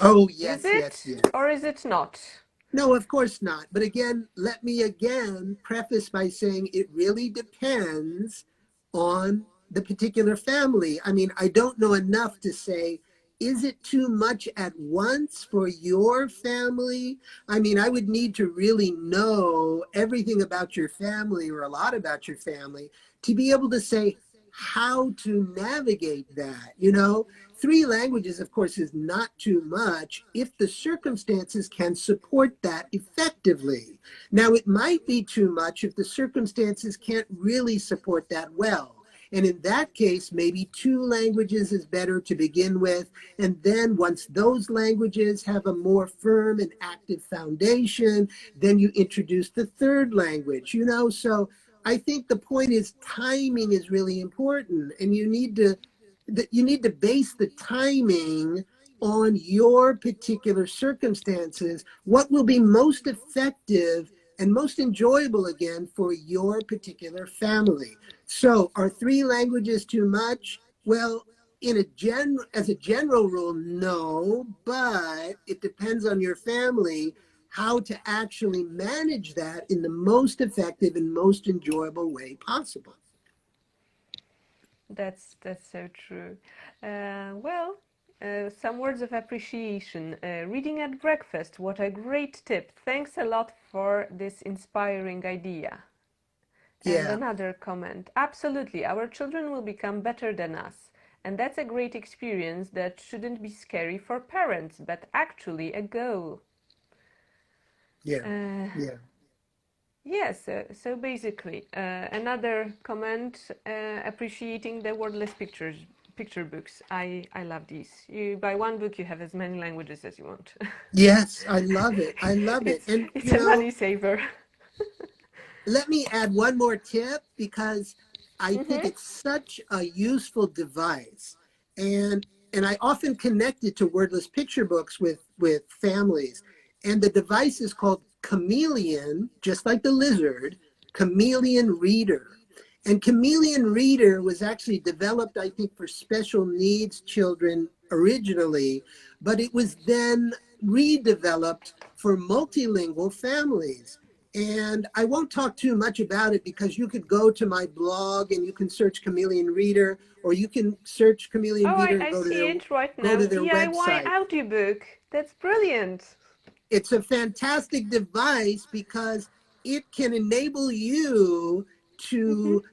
B: Oh,
A: Is
B: yes, yes,
A: it
B: yes.
A: or is it not?
B: No, of course not. But again, let me again preface by saying it really depends on the particular family. I mean, I don't know enough to say, is it too much at once for your family? I mean, I would need to really know everything about your family or a lot about your family to be able to say how to navigate that, you know? Three languages, of course, is not too much if the circumstances can support that effectively. Now, it might be too much if the circumstances can't really support that well. And in that case, maybe two languages is better to begin with. And then once those languages have a more firm and active foundation, then you introduce the third language, you know? So I think the point is timing is really important, and you need to base the timing on your particular circumstances, what will be most effective and most enjoyable again for your particular family. So are three languages too much? Well, as a general rule, no, but it depends on your family how to actually manage that in the most effective and most enjoyable way possible.
A: That's so true. Some words of appreciation. Reading at breakfast. What a great tip. Thanks a lot for this inspiring idea. And
B: Yeah.
A: another comment. Absolutely, our children will become better than us. And that's a great experience that shouldn't be scary for parents, but actually a goal.
B: Yeah.
A: Uh,
B: Yeah.
A: yes, so basically, another comment appreciating the wordless picture books. I love these. You buy one book, you have as many languages as you want.
B: Yes, I love it. I love it. And,
A: It's
B: you
A: a
B: know,
A: money saver.
B: let me add one more tip because I think
A: Mm-hmm.
B: it's such a useful device. And I often connect it to wordless picture books with families. And the device is called Chameleon, just like the lizard, Chameleon Reader. And Chameleon Reader was actually developed, I think, for special needs children originally, but it was then redeveloped for multilingual families. And I won't talk too much about it because you could go to my blog and you can search Chameleon Reader, or you can search Chameleon
A: Oh,
B: Reader and
A: I see it right
B: go
A: now.
B: to their
A: DIY
B: website.
A: audiobook. That's brilliant.
B: It's a fantastic device because it can enable you
A: Mm-hmm.
B: to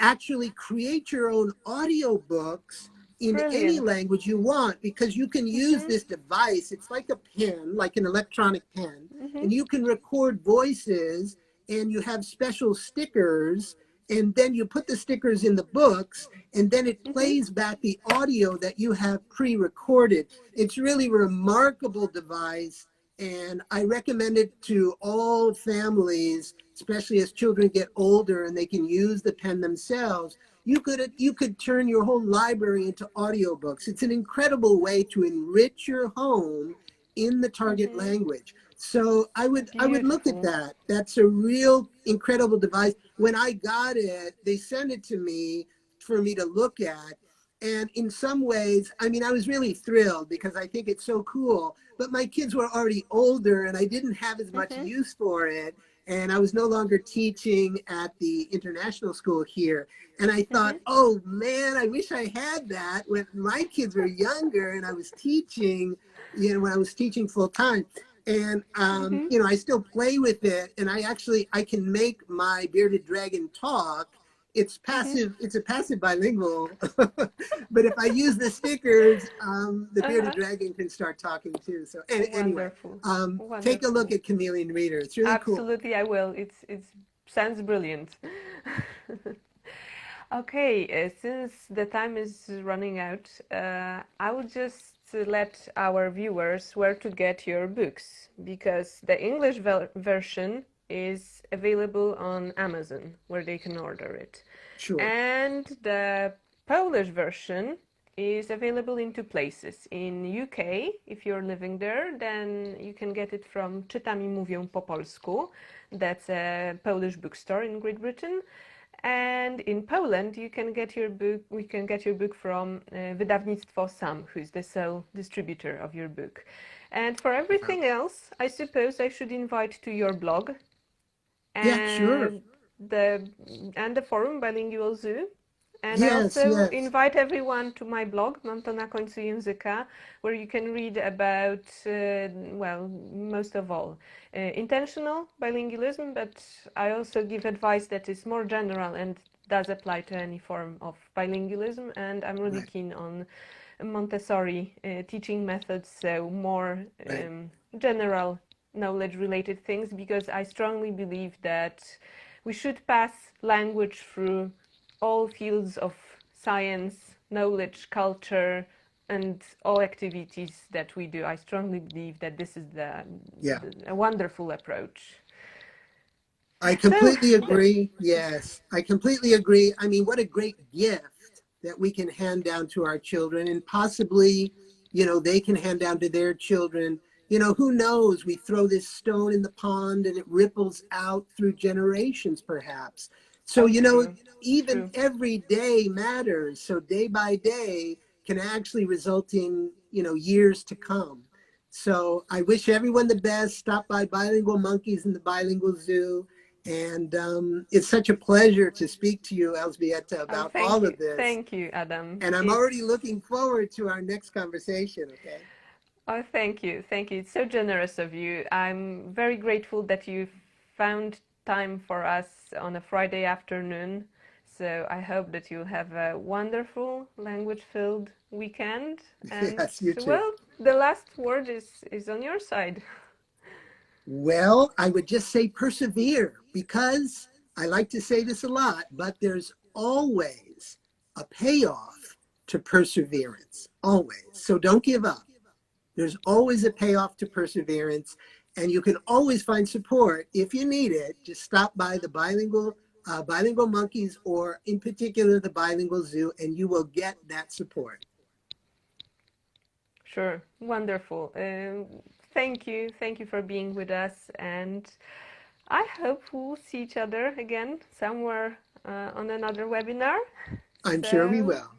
B: actually create your own audiobooks in any
A: Brilliant.
B: language you want, because you can use
A: Mm-hmm.
B: this device. It's like a pen, like an electronic pen,
A: Mm-hmm.
B: and you can record voices, and you have special stickers, and then you put the stickers in the books, and then it
A: Mm-hmm.
B: plays back the audio that you have pre-recorded. It's really a remarkable device, and I recommend it to all families, especially as children get older and they can use the pen themselves. You could turn your whole library into audiobooks. It's an incredible way to enrich your home in the target
A: Mm-hmm.
B: language. So I would look at
A: Beautiful.
B: that. That's a real incredible device. When I got it, they sent it to me for me to look at. And in some ways, I mean, I was really thrilled because I think it's so cool, but my kids were already older and I didn't have as much
A: Mm-hmm.
B: use for it. And I was no longer teaching at the international school here. And I thought,
A: Mm-hmm.
B: oh man, I wish I had that when my kids were younger and I was teaching, when I was teaching full time. And,
A: Mm-hmm.
B: I still play with it. And I can make my bearded dragon talk.
A: Mm-hmm.
B: It's a passive bilingual. But if I use the stickers, the bearded
A: Uh-huh.
B: dragon can start talking too. So anyway,
A: Wonderful.
B: take a look
A: Wonderful.
B: at Chameleon Reader. It's really cool.
A: Absolutely, I will. It's sounds brilliant. Okay, since the time is running out, I will just let our viewers where to get your books because the English version is available on Amazon where they can order it.
B: Sure.
A: And the Polish version is available in two places. In UK, if you're living there, then you can get it from Czytami Mówią po polsku. That's a Polish bookstore in Great Britain. And in Poland, you can get your book. We can get your book from Wydawnictwo Sam, who's the sole distributor of your book. And for everything else, I suppose I should invite to your blog
B: Yeah, sure.
A: and the the forum Bilingual Zoo. And I
B: Yes,
A: also
B: yes.
A: invite everyone to my blog, Mam to na końcu języka, where you can read about, well, most of all, intentional bilingualism, but I also give advice that is more general and does apply to any form of bilingualism. And I'm really
B: Right,
A: keen on Montessori teaching methods, so more
B: right.
A: general knowledge related things, because I strongly believe that we should pass language through all fields of science, knowledge, culture, and all activities that we do. I strongly believe that this is
B: Yeah.
A: a wonderful approach.
B: I
A: So,
B: completely agree. Yes, I completely agree. I mean, what a great gift that we can hand down to our children and possibly, they can hand down to their children. Who knows? We throw this stone in the pond and it ripples out through generations, perhaps. So,
A: oh, true,
B: even
A: true.
B: every day matters. So, day by day can actually result in, years to come. So, I wish everyone the best. Stop by Bilingual Monkeys in the Bilingual Zoo. And it's such a pleasure to speak to you, Elzbieta,
A: Oh,
B: about all of this.
A: thank you, Adam.
B: And I'm already
A: It's
B: looking forward to our next conversation, okay?
A: Oh, thank you. It's so generous of you. I'm very grateful that you found time for us on a Friday afternoon. So I hope that you'll have a wonderful language-filled weekend. And
B: Yes, you too.
A: well, the last word is on your side.
B: Well, I would just say persevere because I like to say this a lot, but there's always a payoff to perseverance, always. So don't give up. There's always a payoff to perseverance, and you can always find support if you need it. Just stop by the bilingual monkeys, or in particular the bilingual zoo, and you will get that support.
A: Sure, wonderful. Thank you for being with us, and I hope we'll see each other again somewhere on another webinar.
B: I'm sure we
A: So,
B: will.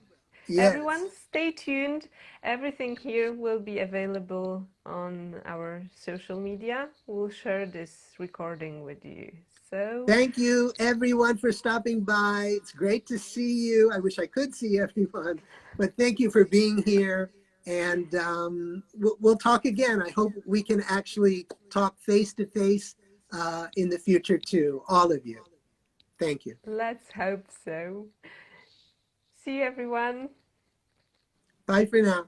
B: Yes.
A: everyone, stay tuned. Everything here will be available on our social media. We'll share this recording with you. So,
B: Thank you, everyone, for stopping by. It's great to see you. I wish I could see everyone, but thank you for being here. And we'll talk again. I hope we can actually talk face to face in the future too, all of you. Thank you.
A: let's hope so. See you, everyone.
B: Bye for now.